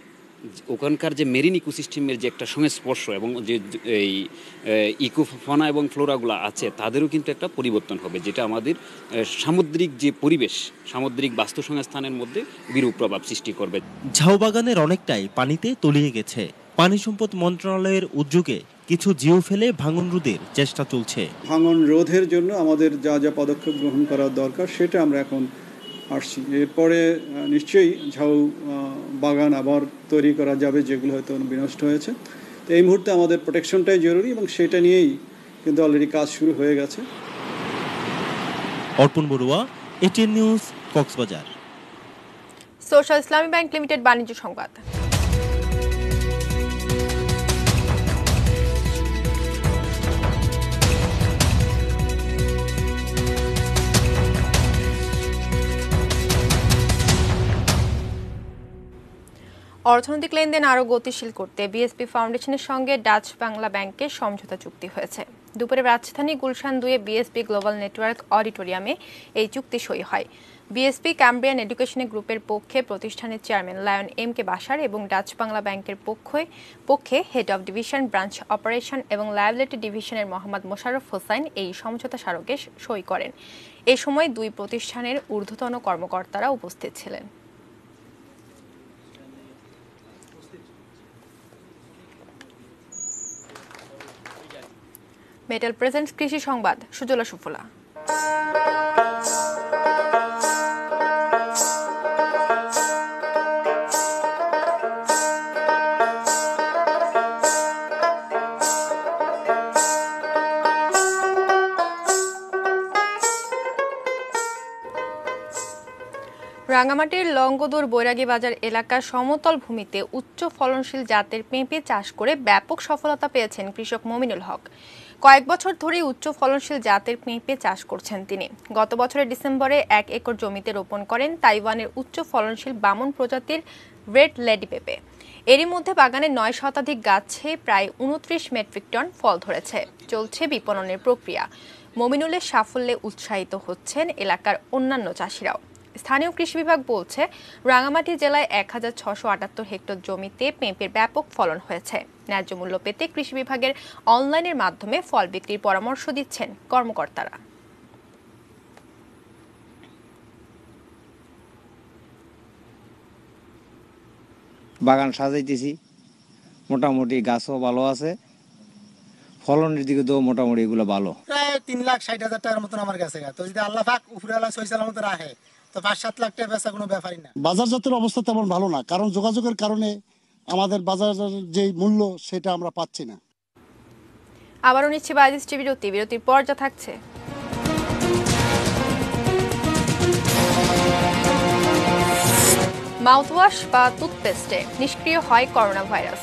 ওখানকার যে মেরিন ইকোসিস্টেমের যে একটা সংস্পর্শ এবং যে এই ইকোফনা এবং ফ্লোরাগুলো আছে তাদেরও কিন্তু একটা পরিবর্তন হবে, যেটা আমাদের সামুদ্রিক যে পরিবেশ, সামুদ্রিক বাস্তুসংস্থানের মধ্যে বিরূপ প্রভাব সৃষ্টি করবে। ঝাউবাগানের অনেকটাই পানিতে তলিয়ে গেছে। পানি সম্পদ মন্ত্রণালয়ের উদ্যোগে কিছু জিও ফেলে ভাঙন রোধের চেষ্টা চলছে। ভাঙন রোধের জন্য আমাদের যা যা পদক্ষেপ গ্রহণ করা দরকার সেটা আমরা এখন আসছি। এরপরে নিশ্চয়ই ঝাউ বাগান আবার তৈরি করা যাবে যেগুলো হয়তো বিনষ্ট হয়েছে। তো এই মুহূর্তে আমাদের প্রোটেকশনটাই জরুরি এবং সেটা নিয়েই কিন্তু অলরেডি কাজ শুরু হয়ে গেছে। অর্পণ Barua, ATN news, Cox's Bazar. Social ইসলামী ব্যাংক লিমিটেড বাণিজ্য সংবাদ। অর্থনৈতিক লেনদেন আরও গতিশীল করতে বিএসপি ফাউন্ডেশনের সঙ্গে ডাচ বাংলা ব্যাংকের সমঝোতা চুক্তি হয়েছে। দুপুরে রাজধানী গুলশান 2 বিএসপি গ্লোবাল নেটওয়ার্ক অডিটোরিয়ামে এই চুক্তি সই হয়। বিএসপি ক্যাম্ব্রিয়ান এডুকেশন গ্রুপের পক্ষে প্রতিষ্ঠানের chairman Lion M K Bashar এবং ডাচ বাংলা ব্যাংকের পক্ষে head of division branch operation এবং লায়াবিলিটি ডিভিশনের মোহাম্মদ মোশাররফ হোসাইন এই সমঝোতা স্মারকে সই করেন। এ সময় দুই প্রতিষ্ঠানের ঊর্ধ্বতন কর্মকর্তারা উপস্থিত ছিলেন। মেটাল প্রেজেন্টস কৃষি সংবাদ সুজলা সুফলা। রাঙ্গামাটির লংগদুর বৈরাগী বাজার এলাকার সমতল ভূমিতে উচ্চ ফলনশীল জাতের পেঁপে চাষ করে ব্যাপক সফলতা পেয়েছেন কৃষক মমিনুল হক। কয়েক বছর ধরে উচ্চ ফলনশীল জাতের পেঁপে চাষ করছেন তিনি। গত বছরের ডিসেম্বরে 1 একর জমিতে রোপণ করেন তাইওয়ানের উচ্চ ফলনশীল বামন প্রজাতির রেড লেডি পেঁপে। এরই মধ্যে বাগানে 9 শতাধিক গাছে প্রায় 29 মেট্রিক টন ফল ধরেছে। চলছে বিপণনের প্রক্রিয়া। মমিনুলের সাফল্যে উৎসাহিত হচ্ছেন এলাকার অন্যান্য চাষিরাও। স্থানীয় কৃষি বিভাগ বলছে, রাঙ্গামাটি জেলায় 1678 হেক্টর জমিতে পেঁপের ব্যাপক ফলন হয়েছে। ন্যায্য মূল্য পেতে কৃষি বিভাগের অনলাইনের মাধ্যমে ফল বিক্রির পরামর্শ দিচ্ছেন কর্মকর্তারা। বাগান সাজাইতেছি, মোটামুটি গাছও ভালো আছে, ফলনের দিকে তো মোটামুটি এগুলো ভালো। প্রায় 3,60,000 টাকার মতন আমার কাছে। তো যদি আল্লাহ পাক উপরে আল্লাহ সহি সালামত রাখে তো 5-7 লাখ টাকা বেচা কোনো ব্যাপারই না। বাজারজাতের অবস্থা তেমন ভালো না, কারণ যোগাযোগের কারণে আমাদের বাজার যে মূল্য সেটা আমরা পাচ্ছি না। আবারও নিচ্ছে বাদিষ্টি বিরতির পর যা থাকছে। মাউথওয়াশ বা টুথপেস্টে নিষ্ক্রিয় হয় করোনা ভাইরাস।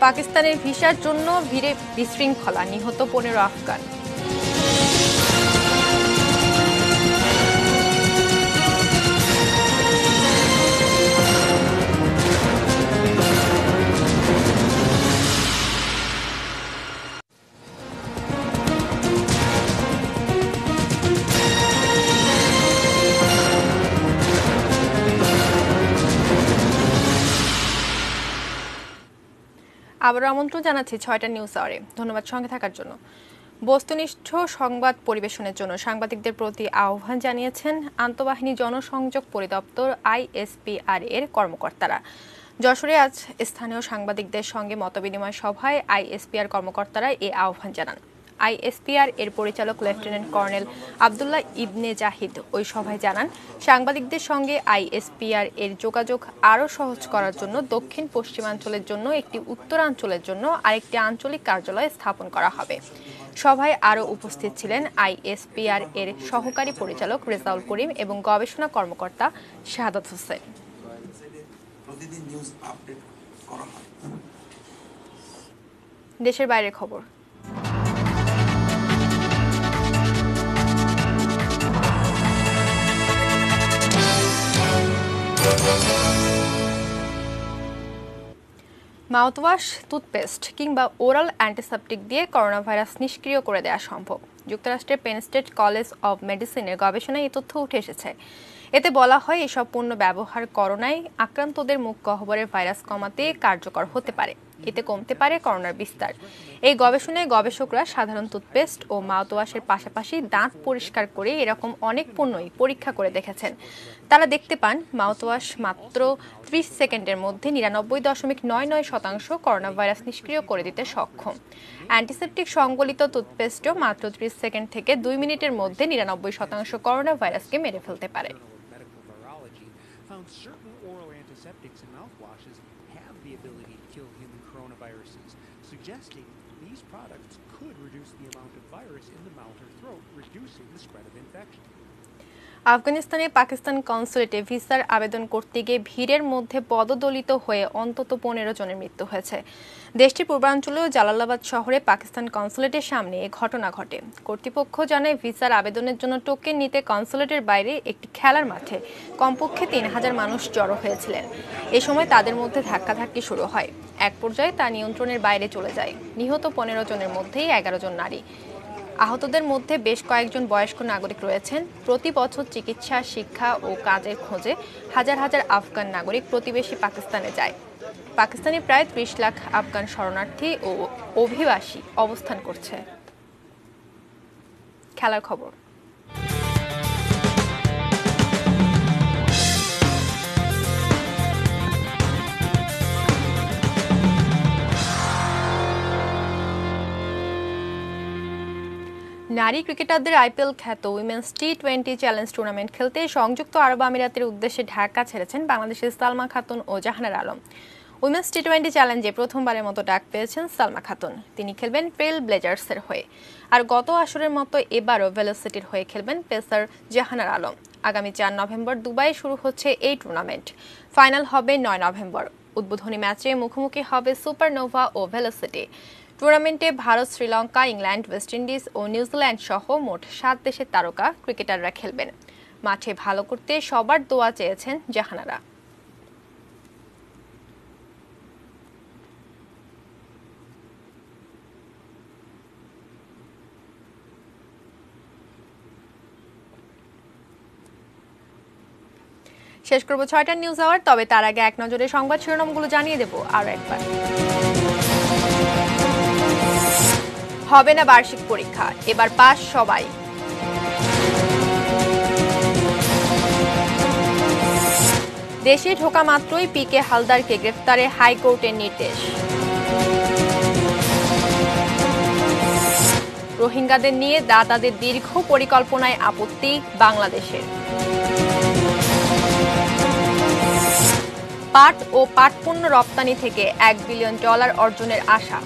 পাকিস্তানের ভিসার জন্য ভিড়ে বিশৃঙ্খলা, নিহত 15 আফগান। আবারও আমন্ত্রণ জানাচ্ছি 6টা নিউজ আওয়ারে। ধন্যবাদ সঙ্গে থাকার জন্য। বস্তুনিষ্ঠ সংবাদ পরিবেশনের জন্য সাংবাদিকদের প্রতি আহ্বান জানিয়েছেন আন্তঃবাহিনী জনসংযোগ পরিদপ্তর ISPR এর কর্মকর্তারা। যশোরে আজ স্থানীয় সাংবাদিকদের সঙ্গে মতবিনিময় সভায় ISPR কর্মকর্তারা এই আহ্বান জানান। ISPR এর পরিচালক লেফটেন্যান্ট কর্নেল আব্দুল্লাহ ইবনে জাহিদ ওই সভায় জানান, সাংবাদিকদের সঙ্গে ISPR এর যোগাযোগ আরও সহজ করার জন্য দক্ষিণ পশ্চিমাঞ্চলের জন্য একটি উত্তরাঞ্চলের জন্য আরেকটি আঞ্চলিক কার্যালয় স্থাপন করা হবে। সভায় আরও উপস্থিত ছিলেন ISPR এর সহকারী পরিচালক রেজাউল করিম এবং গবেষণা কর্মকর্তা শাহাদাত হোসেন। দেশের বাইরের খবর। মাউথওয়াশ, টুথপেস্ট কিংবা ওরাল অ্যান্টিসেপটিক দিয়ে করোনা ভাইরাস নিষ্ক্রিয় করে দেওয়া সম্ভব। যুক্তরাষ্ট্রের পেন স্টেট কলেজ অব মেডিসিনের গবেষণায় এই তথ্য উঠে এসেছে। এতে বলা হয়, এসব পণ্য ব্যবহার করোনায় আক্রান্তদের মুখ গহ্বরের ভাইরাস কমাতে কার্যকর হতে পারে। এতে কমতে পারে করোনার বিস্তার। এই গবেষণায় গবেষকরা সাধারণ টুথপেস্ট ও মাউথওয়াশের পাশাপাশি দাঁত পরিষ্কার করে এরকম অনেক পণ্যই পরীক্ষা করে দেখেছেন। তারা দেখতে পান মাউথওয়াশ মাত্র 30 সেকেন্ডের মধ্যে 99.99% করোনা ভাইরাস নিষ্ক্রিয় করে দিতে সক্ষম। অ্যান্টিসেপটিক সংবলিত টুথপেস্টও মাত্র 30 সেকেন্ড থেকে 2 মিনিটের মধ্যে 99% করোনা ভাইরাসকে মেরে ফেলতে পারে। Suggesting these products could reduce the amount of virus in the mouth or throat, reducing the spread of infection. আফগানিস্তানে পাকিস্তান কনসুলেটে ভিসার আবেদন করতে গিয়ে ভিড়ের মধ্যে পদদলিত হয়ে অন্তত 15 জনের মৃত্যু হয়েছে। দেশটির পূর্বাঞ্চলীয় জালালাবাদ শহরে পাকিস্তান কনসুলেটের সামনে এ ঘটনা ঘটে। কর্তৃপক্ষ জানায় ভিসার আবেদনের জন্য টোকেন নিতে কনসুলেটের বাইরে একটি খেলার মাঠে কমপক্ষে 3000 মানুষ জড়ো হয়েছিলেন। এ সময় তাদের মধ্যে ধাক্কাধাক্কি শুরু হয়। এক পর্যায়ে তা নিয়ন্ত্রণের বাইরে চলে যায়। নিহত 15 জনের মধ্যেই 11 জন নারী। আহতদের মধ্যে বেশ কয়েকজন বয়স্ক নাগরিক রয়েছেন। প্রতি বছর চিকিৎসা, শিক্ষা ও কাজের খোঁজে হাজার হাজার আফগান নাগরিক প্রতিবেশী পাকিস্তানে যায়। পাকিস্তানে প্রায় 30 লাখ আফগান শরণার্থী ও অভিবাসী অবস্থান করছে। খেলার খবর। নারী ক্রিকেটারদের আইপিএল খ্যাত উইমেন্স টি20 চ্যালেঞ্জ টুর্নামেন্ট খেলতে সংযুক্ত আরব আমিরাতের উদ্দেশ্যে ঢাকা ছেড়েছেন বাংলাদেশের সালমা খাতুন ও জাহানারা আলম। উইমেন্স টি20 চ্যালেঞ্জে প্রথমবারের মতো ডাক পেয়েছেন সালমা খাতুন। তিনি খেলবেন ট্রেল ব্লেজার্সের হয়ে। আর গত আসরের মতো এবারও ভেলোসিটির হয়ে খেলবেন পেসার জাহানারা আলম। আগামী 4 নভেম্বর দুবাইয়ে শুরু হচ্ছে এই টুর্নামেন্ট। ফাইনাল হবে 9 নভেম্বর। উদ্বোধনী ম্যাচে মুখোমুখি হবে সুপারনোভা ও ভেলোসিটি। টুর্নামেন্টে Bharat, Sri Lanka, England, West Indies ও নিউজিল্যান্ড সহ মোট 7 দেশের তারকা ক্রিকেটাররা খেলবেন। মাঠে ভালো করতে সবার দোয়া চেয়েছেন জাহানারা। শেষ করব 6টার নিউজ আওয়ার। তবে তার আগে এক নজরে সংবাদ শিরোনামগুলো জানিয়ে দেব আরো একবার। হবে না বার্ষিক পরীক্ষা, এবার পাস সবাই। দেশে ঢোকা মাত্রই পিকে হালদারকে গ্রেফতারে হাইকোর্টের নির্দেশ। রোহিঙ্গাদের নিয়ে দাতাদের দীর্ঘ পরিকল্পনায় আপত্তি বাংলাদেশের। পাট ও পাটপণ্য রপ্তানি থেকে $1 বিলিয়ন অর্জনের আশা।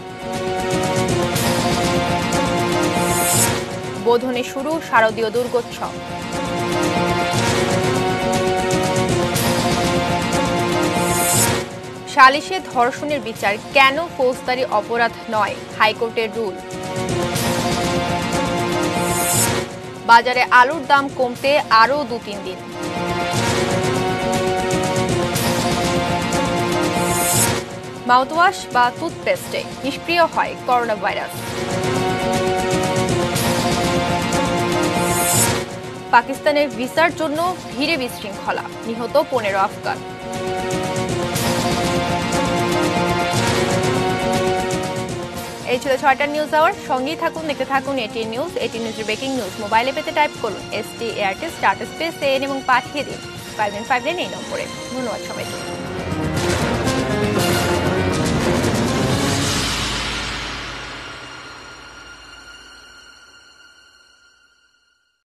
বোধনে শুরু শারদীয় দুর্গোৎসব। সালিশে ধর্ষণের বিচার কেন ফৌজদারি অপরাধ নয়, হাইকোর্টের রুল। বাজারে আলুর দাম কমতে আরও 2-3 দিন। মাউথওয়াশ বা টুথপেস্টে নিষ্ক্রিয় হয় করোনা ভাইরাস। পাকিস্তানের ভিসার জন্য ভিড়ে বিশৃঙ্খলা, নিহত 15 আফগান। এই ছিল 6টার নিউজ আওয়ার। সঙ্গেই থাকুন, দেখতে থাকুন এটিএন নিউজ। এটিএন নিউজের ব্রেকিং নিউজ মোবাইলে পেতে টাইপ করুন ST Airtel start space N এবং পাঠিয়ে দিন 5959 এই নম্বরে। ধন্যবাদ সবাইকে।